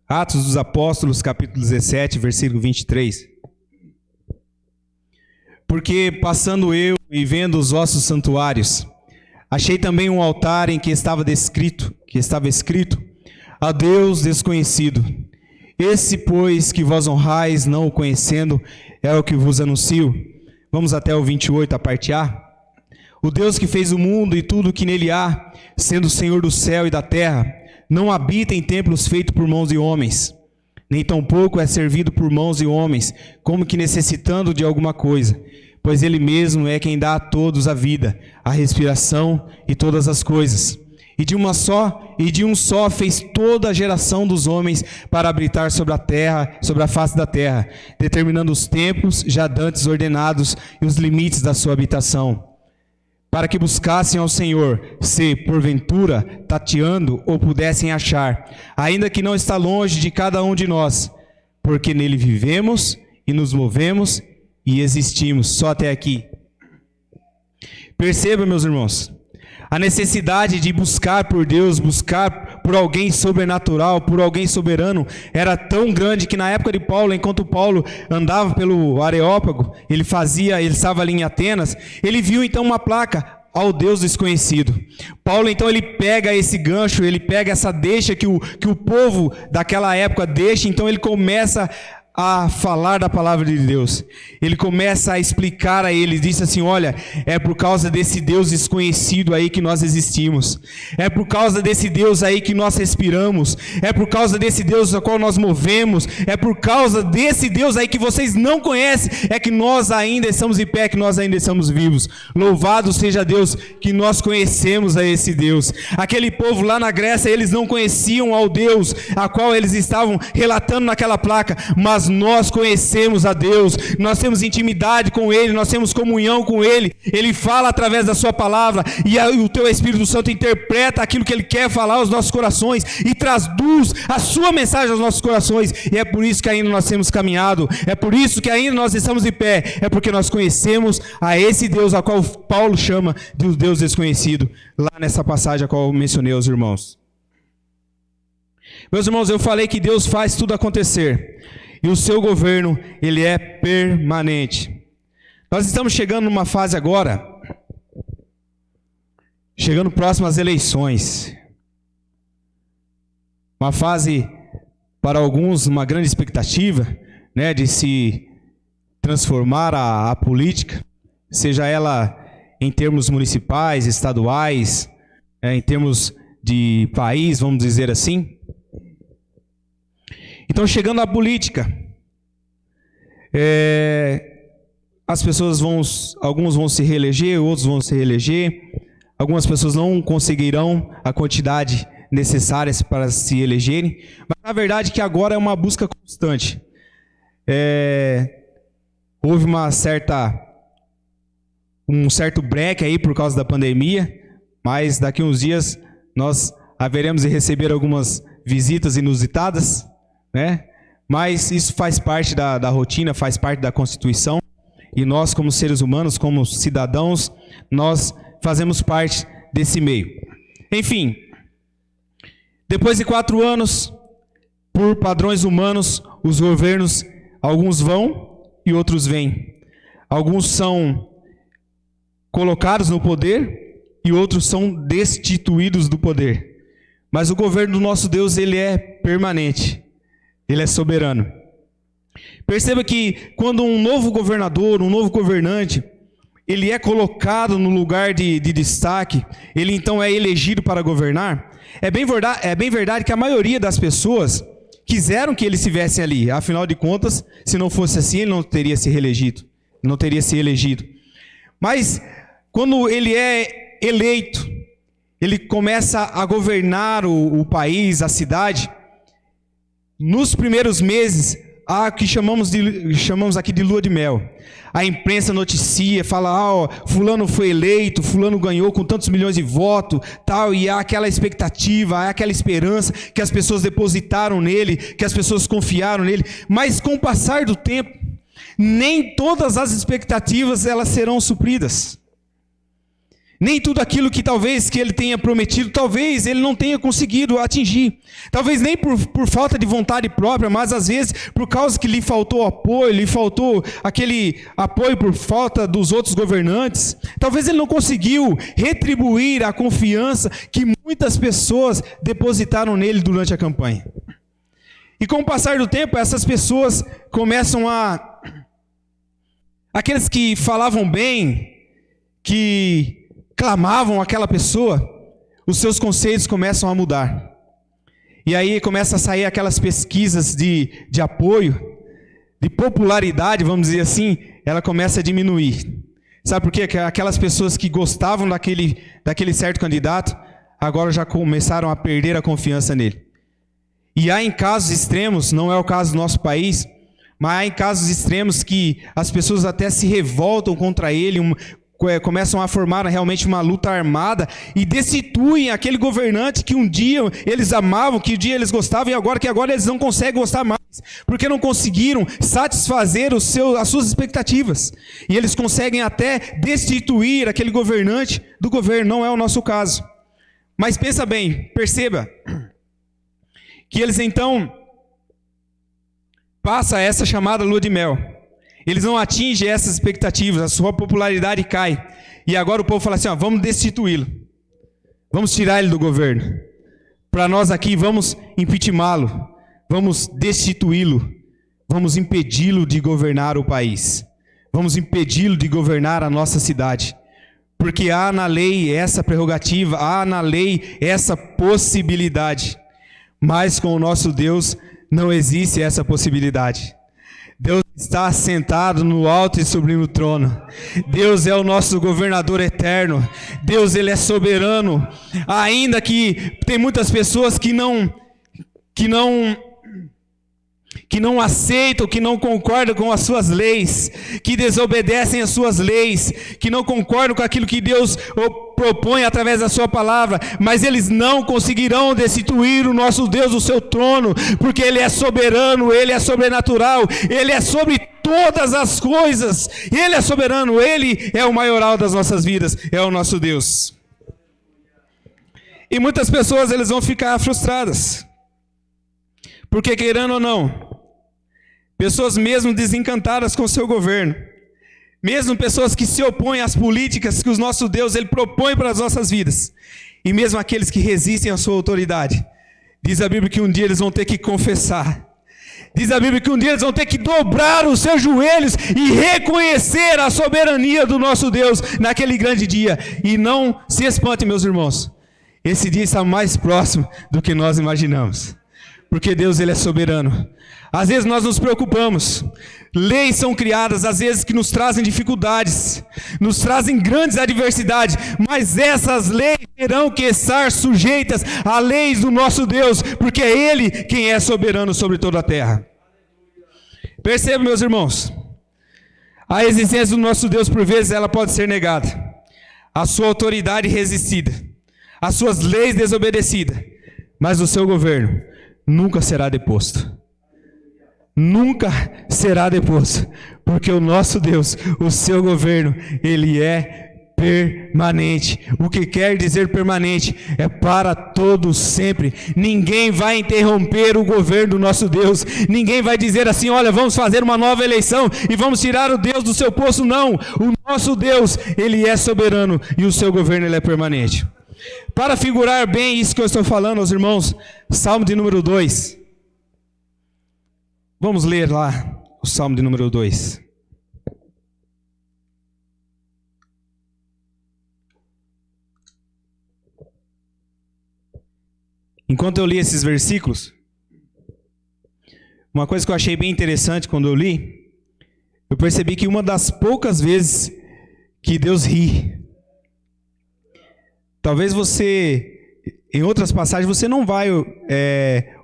Atos dos Apóstolos, capítulo 17, versículo 23. Porque passando eu e vendo os vossos santuários, achei também um altar em que estava escrito, a Deus desconhecido. Esse, pois, que vós honrais, não o conhecendo, é o que vos anuncio. Vamos até o 28, a parte A. O Deus que fez o mundo e tudo o que nele há, sendo o Senhor do céu e da terra, não habita em templos feitos por mãos de homens, nem tampouco é servido por mãos de homens, como que necessitando de alguma coisa, pois Ele mesmo é quem dá a todos a vida, a respiração e todas as coisas. E de um só fez toda a geração dos homens para habitar sobre a terra, sobre a face da terra, determinando os tempos já dantes ordenados e os limites da sua habitação, para que buscassem ao Senhor, se porventura tateando ou pudessem achar, ainda que não está longe de cada um de nós, porque nele vivemos e nos movemos e existimos. Só até aqui. Perceba, meus irmãos, a necessidade de buscar por Deus, buscar por alguém sobrenatural, por alguém soberano, era tão grande que na época de Paulo, enquanto Paulo andava pelo Areópago, ele estava ali em Atenas, ele viu então uma placa, ao Deus desconhecido. Paulo então ele pega esse gancho, ele pega essa deixa que o povo daquela época deixa, então ele começa a falar da palavra de Deus. Ele começa a explicar a eles, disse assim: olha, é por causa desse Deus desconhecido aí que nós existimos, é por causa desse Deus aí que nós respiramos, é por causa desse Deus ao qual nós movemos, é por causa desse Deus aí que vocês não conhecem, é que nós ainda estamos em pé, que nós ainda estamos vivos. Louvado seja Deus que nós conhecemos a esse Deus. Aquele povo lá na Grécia, eles não conheciam ao Deus a qual eles estavam relatando naquela placa, mas nós conhecemos a Deus, nós temos intimidade com Ele, nós temos comunhão com Ele. Ele fala através da sua palavra, e o teu Espírito Santo interpreta aquilo que Ele quer falar aos nossos corações, e traduz a sua mensagem aos nossos corações, e é por isso que ainda nós temos caminhado, é por isso que ainda nós estamos de pé, é porque nós conhecemos a esse Deus a qual Paulo chama de Deus desconhecido, lá nessa passagem a qual eu mencionei aos irmãos. Meus irmãos, eu falei que Deus faz tudo acontecer, e o seu governo, ele é permanente. Nós estamos chegando numa fase agora, chegando próximo às eleições. Uma fase, para alguns, uma grande expectativa, né, de se transformar a política, seja ela em termos municipais, estaduais, em termos de país, vamos dizer assim. Então, chegando à política, as pessoas alguns vão se reeleger, outros vão se reeleger, algumas pessoas não conseguirão a quantidade necessária para se elegerem, mas na verdade que agora é uma busca constante. Houve um certo break aí por causa da pandemia, mas daqui a uns dias nós haveremos de receber algumas visitas inusitadas, né? Mas isso faz parte da rotina, faz parte da Constituição, e nós, como seres humanos, como cidadãos, nós fazemos parte desse meio. Enfim, depois de 4 anos, por padrões humanos, os governos, alguns vão e outros vêm. Alguns são colocados no poder e outros são destituídos do poder. Mas o governo do nosso Deus, ele é permanente, ele é soberano. Perceba que quando um novo governador, um novo governante, ele é colocado no lugar de destaque, ele então é elegido para governar, é bem verdade que a maioria das pessoas quiseram que ele estivesse ali. Afinal de contas, se não fosse assim, ele não teria se reelegido, não teria se elegido. Mas quando ele é eleito, ele começa a governar o país, a cidade. Nos primeiros meses, há o que chamamos aqui de lua de mel. A imprensa noticia, fala, fulano foi eleito, fulano ganhou com tantos milhões de votos, tal, e há aquela expectativa, há aquela esperança que as pessoas depositaram nele, que as pessoas confiaram nele. Mas com o passar do tempo, nem todas as expectativas elas serão supridas. Nem tudo aquilo que talvez que ele tenha prometido, talvez ele não tenha conseguido atingir. Talvez nem por falta de vontade própria, mas às vezes por causa que lhe faltou apoio, lhe faltou aquele apoio por falta dos outros governantes. Talvez ele não conseguiu retribuir a confiança que muitas pessoas depositaram nele durante a campanha. E com o passar do tempo, essas pessoas começam aqueles que falavam bem, que clamavam aquela pessoa, os seus conceitos começam a mudar. E aí começa a sair aquelas pesquisas de apoio, de popularidade, vamos dizer assim, ela começa a diminuir. Sabe por quê? Que aquelas pessoas que gostavam daquele certo candidato, agora já começaram a perder a confiança nele. E há em casos extremos, não é o caso do nosso país, mas há em casos extremos que as pessoas até se revoltam contra ele, começam a formar realmente uma luta armada e destituem aquele governante que um dia eles amavam, que um dia eles gostavam e agora eles não conseguem gostar mais, porque não conseguiram satisfazer as suas expectativas. E eles conseguem até destituir aquele governante do governo. Não é o nosso caso. Mas pensa bem, perceba que eles então passam essa chamada lua de mel. Eles não atingem essas expectativas, a sua popularidade cai. E agora o povo fala assim, vamos destituí-lo. Vamos tirar ele do governo. Para nós aqui, vamos impeachmentá-lo. Vamos destituí-lo. Vamos impedi-lo de governar o país. Vamos impedi-lo de governar a nossa cidade. Porque há na lei essa prerrogativa, há na lei essa possibilidade. Mas com o nosso Deus não existe essa possibilidade. Deus está sentado no alto e sublime trono. Deus é o nosso governador eterno. Deus, ele é soberano. Ainda que tem muitas pessoas que não aceitam, que não concordam com as suas leis, que desobedecem as suas leis, que não concordam com aquilo que Deus propõe através da sua palavra, mas eles não conseguirão destituir o nosso Deus do seu trono, porque Ele é soberano, Ele é sobrenatural, Ele é sobre todas as coisas, Ele é soberano, Ele é o maioral das nossas vidas, é o nosso Deus. E muitas pessoas eles vão ficar frustradas, porque querendo ou não, pessoas mesmo desencantadas com o seu governo, mesmo pessoas que se opõem às políticas que o nosso Deus ele propõe para as nossas vidas, e mesmo aqueles que resistem à sua autoridade, diz a Bíblia que um dia eles vão ter que confessar Diz a Bíblia que um dia eles vão ter que dobrar os seus joelhos e reconhecer a soberania do nosso Deus naquele grande dia. E não se espante, meus irmãos, esse dia está mais próximo do que nós imaginamos. Porque Deus, Ele é soberano. Às vezes nós nos preocupamos. Leis são criadas, às vezes, que nos trazem dificuldades, nos trazem grandes adversidades, mas essas leis terão que estar sujeitas a leis do nosso Deus, porque é Ele quem é soberano sobre toda a terra. Percebam, meus irmãos, a existência do nosso Deus, por vezes, ela pode ser negada, a sua autoridade resistida, as suas leis desobedecidas, mas o seu governo nunca será deposto. Nunca será deposto, porque o nosso Deus, o seu governo, ele é permanente. O que quer dizer permanente é para todos sempre. Ninguém vai interromper o governo do nosso Deus. Ninguém vai dizer assim: olha, vamos fazer uma nova eleição e vamos tirar o Deus do seu posto. Não, o nosso Deus, ele é soberano e o seu governo, ele é permanente. Para figurar bem isso que eu estou falando aos irmãos, Salmo de número 2. Vamos ler lá o Salmo de número 2. Enquanto eu li esses versículos, uma coisa que eu achei bem interessante quando eu li, eu percebi que uma das poucas vezes que Deus ri. Talvez você, em outras passagens, você não vai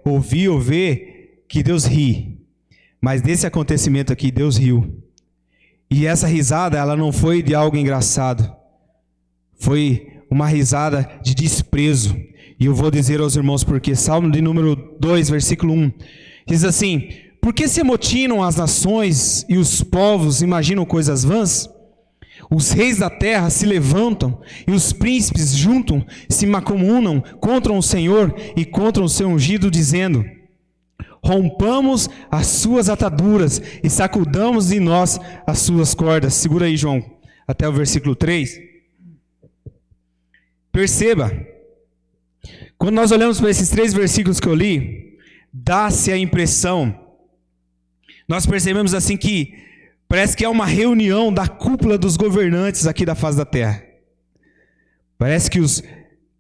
ouvir ou ver que Deus ri. Mas desse acontecimento aqui, Deus riu. E essa risada, ela não foi de algo engraçado. Foi uma risada de desprezo. E eu vou dizer aos irmãos porque. Salmo de número 2, versículo 1. Diz assim: por que se amotinam as nações e os povos imaginam coisas vãs? Os reis da terra se levantam e os príncipes juntam, se macomunam contra o Senhor e contra o seu ungido, dizendo: rompamos as suas ataduras e sacudamos de nós as suas cordas. Segura aí, João, até o versículo 3. Perceba, quando nós olhamos para esses 3 versículos que eu li, dá-se a impressão, nós percebemos assim que parece que é uma reunião da cúpula dos governantes aqui da face da terra. Parece que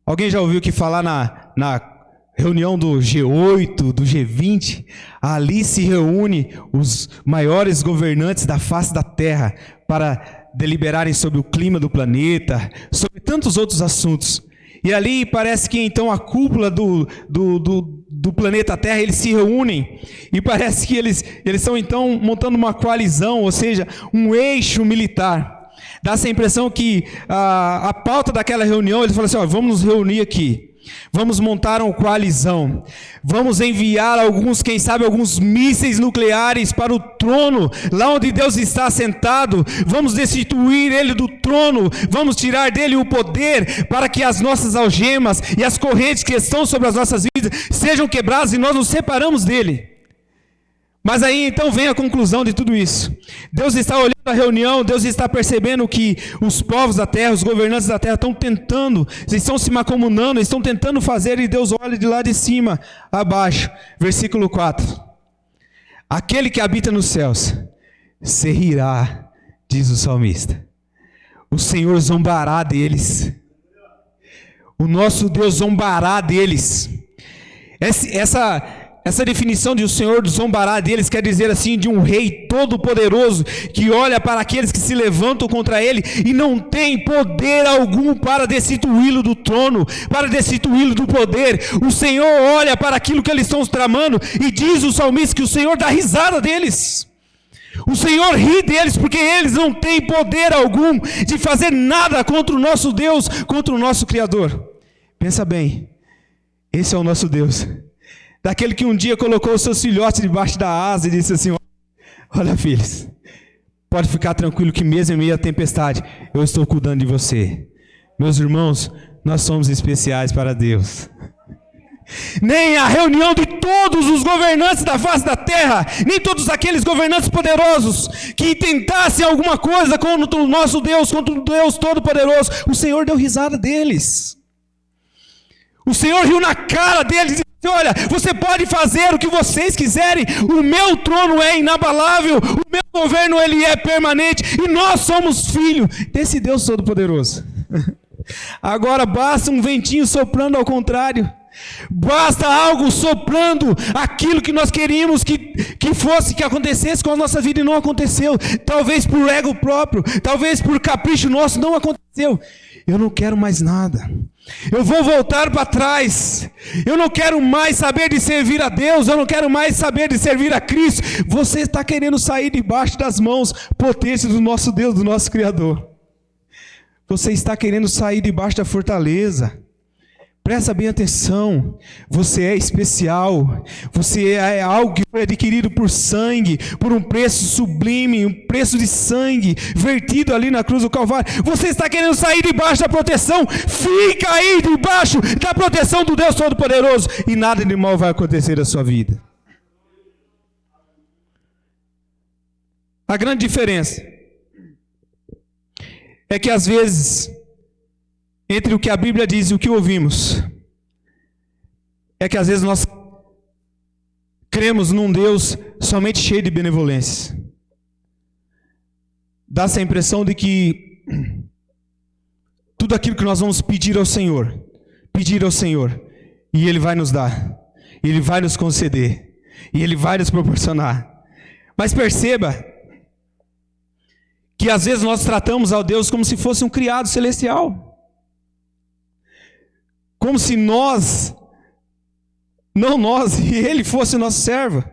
alguém já ouviu que falar na reunião do G8, do G20, ali se reúne os maiores governantes da face da terra para deliberarem sobre o clima do planeta, sobre tantos outros assuntos. E ali parece que então a cúpula do planeta Terra, eles se reúnem e parece que eles estão então montando uma coalizão, ou seja, um eixo militar. Dá essa impressão que a pauta daquela reunião, eles falam assim: ó, vamos nos reunir aqui. Vamos montar uma coalizão, vamos enviar quem sabe alguns mísseis nucleares para o trono, lá onde Deus está sentado, vamos destituir ele do trono, vamos tirar dele o poder, para que as nossas algemas e as correntes que estão sobre as nossas vidas sejam quebradas e nós nos separamos dele. Mas aí então vem a conclusão de tudo isso. Deus está olhando a reunião, Deus está percebendo que os povos da terra, os governantes da terra estão tentando, estão se macomunando, estão tentando fazer, e Deus olha de lá de cima, abaixo, versículo 4. Aquele que habita nos céus se rirá, diz o salmista. O Senhor zombará deles. O nosso Deus zombará deles. Essa definição de o Senhor zombará deles quer dizer assim, de um rei todo-poderoso que olha para aqueles que se levantam contra ele e não tem poder algum para destituí-lo do trono, para destituí-lo do poder. O Senhor olha para aquilo que eles estão tramando e diz o salmista que o Senhor dá risada deles. O Senhor ri deles porque eles não têm poder algum de fazer nada contra o nosso Deus, contra o nosso Criador. Pensa bem, esse é o nosso Deus. Daquele que um dia colocou os seus filhotes debaixo da asa e disse assim: olha, filhos, pode ficar tranquilo que mesmo em meio à tempestade, eu estou cuidando de você. Meus irmãos, nós somos especiais para Deus. Nem a reunião de todos os governantes da face da terra, nem todos aqueles governantes poderosos que tentassem alguma coisa contra o nosso Deus, contra o Deus Todo-Poderoso, o Senhor deu risada deles. O Senhor riu na cara deles e disse: Olha, você pode fazer o que vocês quiserem, o meu trono é inabalável, o meu governo ele é permanente, e nós somos filhos desse Deus Todo-Poderoso. Agora basta um ventinho soprando ao contrário, basta algo soprando aquilo que nós queríamos que acontecesse com a nossa vida e não aconteceu, talvez por ego próprio, talvez por capricho nosso, não aconteceu. Eu não quero mais nada, eu vou voltar para trás, eu não quero mais saber de servir a Deus, eu não quero mais saber de servir a Cristo. Você está querendo sair debaixo das mãos potentes do nosso Deus, do nosso Criador. Você está querendo sair debaixo da fortaleza. Presta bem atenção, você é especial, você é algo que foi adquirido por sangue, por um preço sublime, um preço de sangue, vertido ali na cruz do Calvário. Você está querendo sair debaixo da proteção, fica aí debaixo da proteção do Deus Todo-Poderoso, e nada de mal vai acontecer na sua vida. A grande diferença é que às vezes, entre o que a Bíblia diz e o que ouvimos, é que às vezes nós cremos num Deus somente cheio de benevolência. Dá-se a impressão de que tudo aquilo que nós vamos pedir ao Senhor, e Ele vai nos dar, Ele vai nos conceder, e Ele vai nos proporcionar. Mas perceba que às vezes nós tratamos ao Deus como se fosse um criado celestial. Como se nós, não nós, e Ele fosse o nosso servo.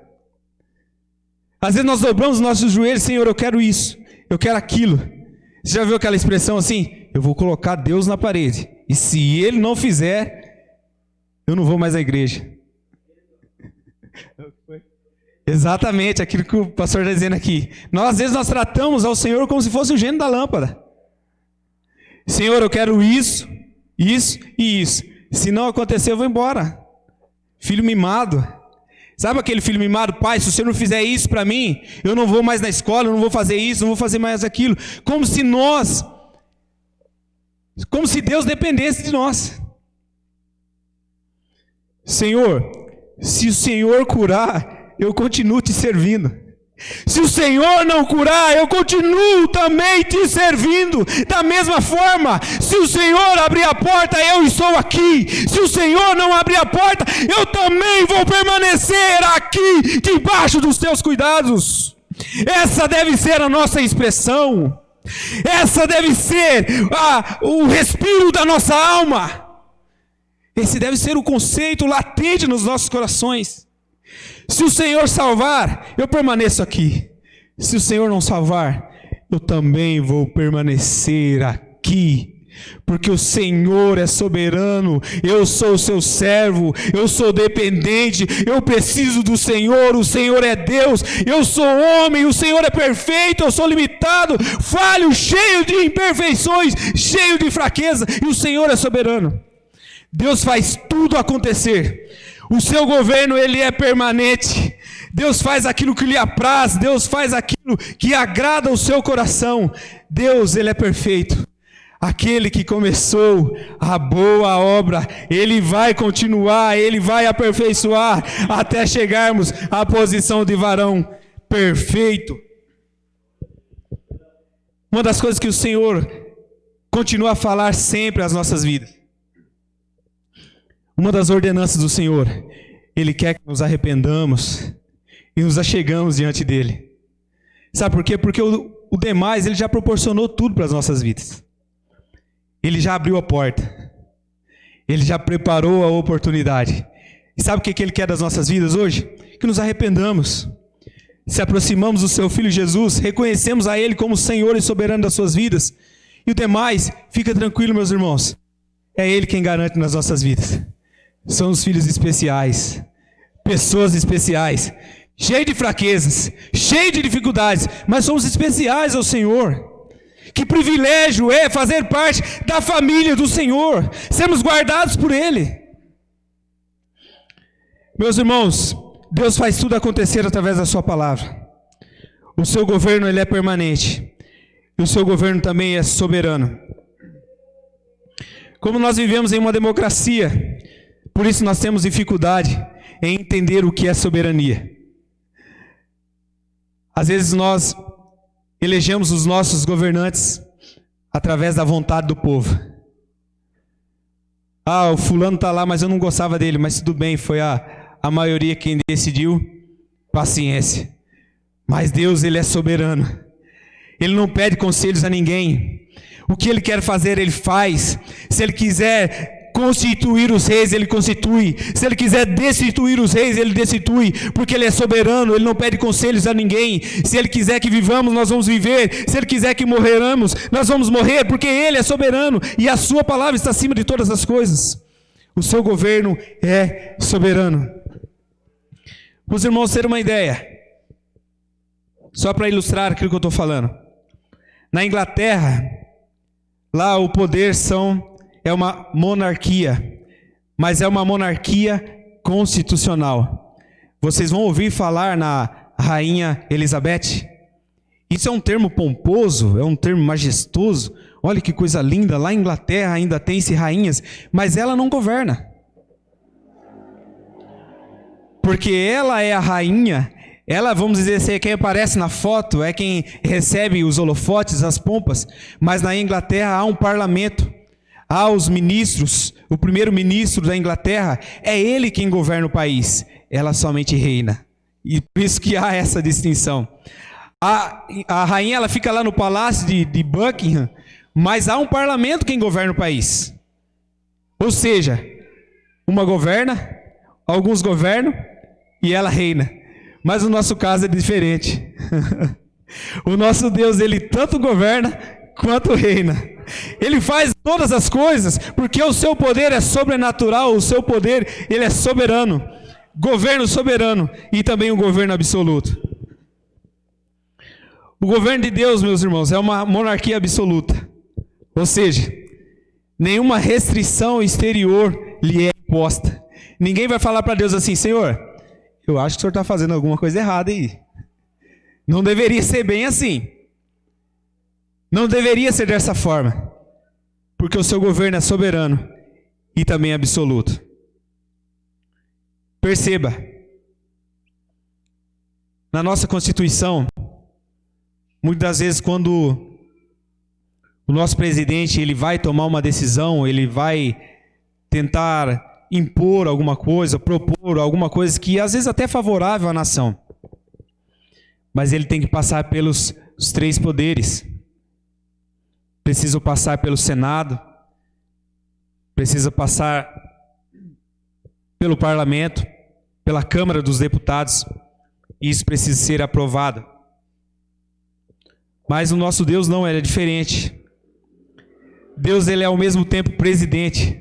Às vezes nós dobramos os nossos joelhos: Senhor, eu quero isso, eu quero aquilo. Você já viu aquela expressão assim? Eu vou colocar Deus na parede, e se Ele não fizer, eu não vou mais à igreja. Exatamente aquilo que o pastor está dizendo aqui. Às vezes nós tratamos ao Senhor como se fosse o gênio da lâmpada. Senhor, eu quero isso, isso e isso. Se não acontecer, eu vou embora. Filho mimado. Sabe aquele filho mimado? Pai, se você não fizer isso para mim, eu não vou mais na escola, eu não vou fazer isso, não vou fazer mais aquilo. Como se Deus dependesse de nós. Senhor, se o Senhor curar, eu continuo te servindo. Se o Senhor não curar, eu continuo também te servindo. Da mesma forma, se o Senhor abrir a porta, eu estou aqui. Se o Senhor não abrir a porta, eu também vou permanecer aqui, debaixo dos teus cuidados. Essa deve ser a nossa expressão. Essa deve ser o respiro da nossa alma. Esse deve ser o conceito latente nos nossos corações. Se o Senhor salvar, eu permaneço aqui. Se o Senhor não salvar, eu também vou permanecer aqui. Porque o Senhor é soberano, eu sou o seu servo, eu sou dependente, eu preciso do Senhor, o Senhor é Deus, eu sou homem, o Senhor é perfeito, eu sou limitado, falho, cheio de imperfeições, cheio de fraqueza, e o Senhor é soberano. Deus faz tudo acontecer. O seu governo, ele é permanente. Deus faz aquilo que lhe apraz. Deus faz aquilo que agrada o seu coração. Deus, ele é perfeito. Aquele que começou a boa obra, ele vai continuar, ele vai aperfeiçoar, até chegarmos à posição de varão perfeito. Uma das coisas que o Senhor continua a falar sempre às nossas vidas, uma das ordenanças do Senhor, Ele quer que nos arrependamos e nos achegamos diante dEle. Sabe por quê? Porque o demais, Ele já proporcionou tudo para as nossas vidas. Ele já abriu a porta. Ele já preparou a oportunidade. E sabe o que Ele quer das nossas vidas hoje? Que nos arrependamos. Se aproximamos do Seu Filho Jesus, reconhecemos a Ele como Senhor e soberano das suas vidas. E o demais, fica tranquilo, meus irmãos. É Ele quem garante nas nossas vidas. São os filhos especiais, pessoas especiais, cheios de fraquezas, cheios de dificuldades, mas somos especiais ao Senhor. Que privilégio é fazer parte da família do Senhor, sermos guardados por Ele. Meus irmãos, Deus faz tudo acontecer através da sua palavra. O seu governo, ele é permanente, e o seu governo também é soberano. Como nós vivemos em uma democracia, Por isso nós temos dificuldade em entender o que é soberania. Às vezes nós elegemos os nossos governantes através da vontade do povo. Ah, o fulano está lá, mas eu não gostava dele, mas tudo bem, foi a maioria quem decidiu, paciência. Mas Deus, Ele é soberano. Ele não pede conselhos a ninguém. O que Ele quer fazer, Ele faz. Se Ele quiser constituir os reis, Ele constitui. Se Ele quiser destituir os reis, Ele destitui. Porque Ele é soberano, Ele não pede conselhos a ninguém. Se Ele quiser que vivamos, nós vamos viver. Se Ele quiser que morreramos, nós vamos morrer. Porque Ele é soberano e a sua palavra está acima de todas as coisas. O seu governo é soberano. Para os irmãos terem uma ideia, só para ilustrar aquilo que eu estou falando. Na Inglaterra, lá o poder é uma monarquia, mas é uma monarquia constitucional. Vocês vão ouvir falar na Rainha Elizabeth? Isso é um termo pomposo, é um termo majestoso. Olha que coisa linda, lá em Inglaterra ainda tem-se rainhas, mas ela não governa. Porque ela é a rainha, ela, vamos dizer assim, é quem aparece na foto, é quem recebe os holofotes, as pompas, mas na Inglaterra há um parlamento, há os ministros, o primeiro-ministro da Inglaterra, é ele quem governa o país, ela somente reina, e por isso que há essa distinção. A rainha, ela fica lá no palácio de Buckingham, mas há um parlamento quem governa o país, ou seja, uma governa, alguns governam, e ela reina. Mas o nosso caso é diferente. O nosso Deus, Ele tanto governa quanto reina. Ele faz todas as coisas, porque o seu poder é sobrenatural, o seu poder, Ele é soberano. Governo soberano e também o governo absoluto. O governo de Deus, meus irmãos, é uma monarquia absoluta. Ou seja, nenhuma restrição exterior lhe é imposta. Ninguém vai falar para Deus assim: Senhor, eu acho que o senhor está fazendo alguma coisa errada aí. Não deveria ser bem assim. Não deveria ser dessa forma. Porque o seu governo é soberano e também absoluto. Perceba, na nossa Constituição, muitas vezes quando o nosso presidente ele vai tomar uma decisão, ele vai tentar impor alguma coisa, propor alguma coisa que às vezes até é favorável à nação. Mas ele tem que passar pelos os três poderes. Precisa passar pelo Senado, precisa passar pelo Parlamento, pela Câmara dos Deputados, e isso precisa ser aprovado. Mas o nosso Deus não, ele é diferente. Deus, ele é ao mesmo tempo presidente.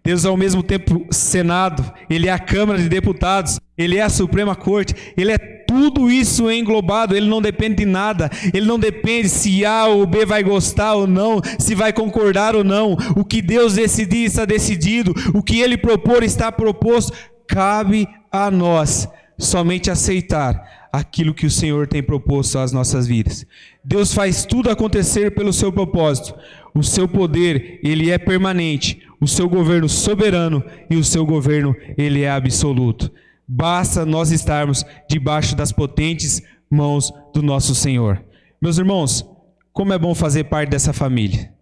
Deus é ao mesmo tempo Senado, Ele é a Câmara de Deputados, Ele é a Suprema Corte, Ele é tudo isso englobado, Ele não depende de nada, Ele não depende se A ou B vai gostar ou não, se vai concordar ou não. O que Deus decidir está decidido, o que Ele propor está proposto. Cabe a nós somente aceitar aquilo que o Senhor tem proposto às nossas vidas. Deus faz tudo acontecer pelo seu propósito. O seu poder, ele é permanente. O seu governo soberano e o seu governo, ele é absoluto. Basta nós estarmos debaixo das potentes mãos do nosso Senhor. Meus irmãos, como é bom fazer parte dessa família.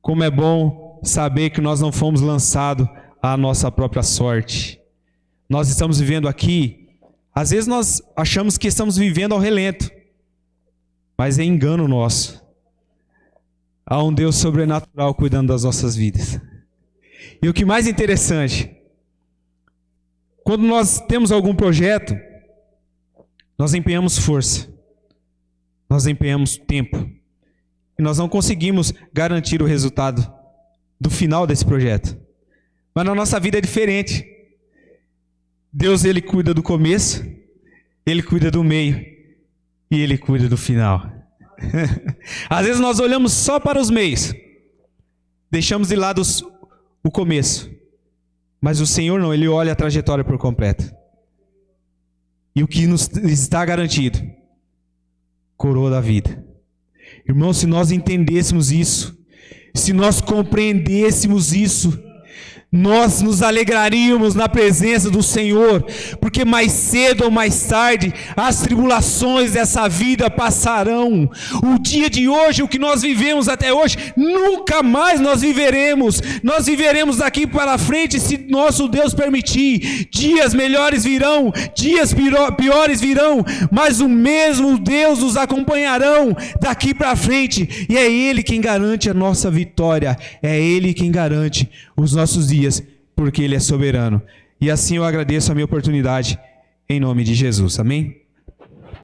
Como é bom saber que nós não fomos lançados à nossa própria sorte. Nós estamos vivendo aqui, às vezes nós achamos que estamos vivendo ao relento, mas é engano nosso. Há um Deus sobrenatural cuidando das nossas vidas. E o que mais interessante, quando nós temos algum projeto, nós empenhamos força, nós empenhamos tempo, e nós não conseguimos garantir o resultado do final desse projeto. Mas na nossa vida é diferente. Deus, ele cuida do começo, ele cuida do meio e ele cuida do final. Às vezes nós olhamos só para os meios, deixamos de lado o começo, mas o Senhor não, ele olha a trajetória por completo. E o que nos está garantido? Coroa da vida. Irmãos, se nós entendêssemos isso, se nós compreendêssemos isso, nós nos alegraríamos na presença do Senhor, porque mais cedo ou mais tarde as tribulações dessa vida passarão. O dia de hoje, o que nós vivemos até hoje, nunca mais nós viveremos. Nós viveremos daqui para frente, se nosso Deus permitir. Dias melhores virão, dias piores virão, mas o mesmo Deus nos acompanharão daqui para frente, e é Ele quem garante a nossa vitória, é Ele quem garante os nossos dias, porque Ele é soberano. E assim eu agradeço a minha oportunidade, em nome de Jesus, amém?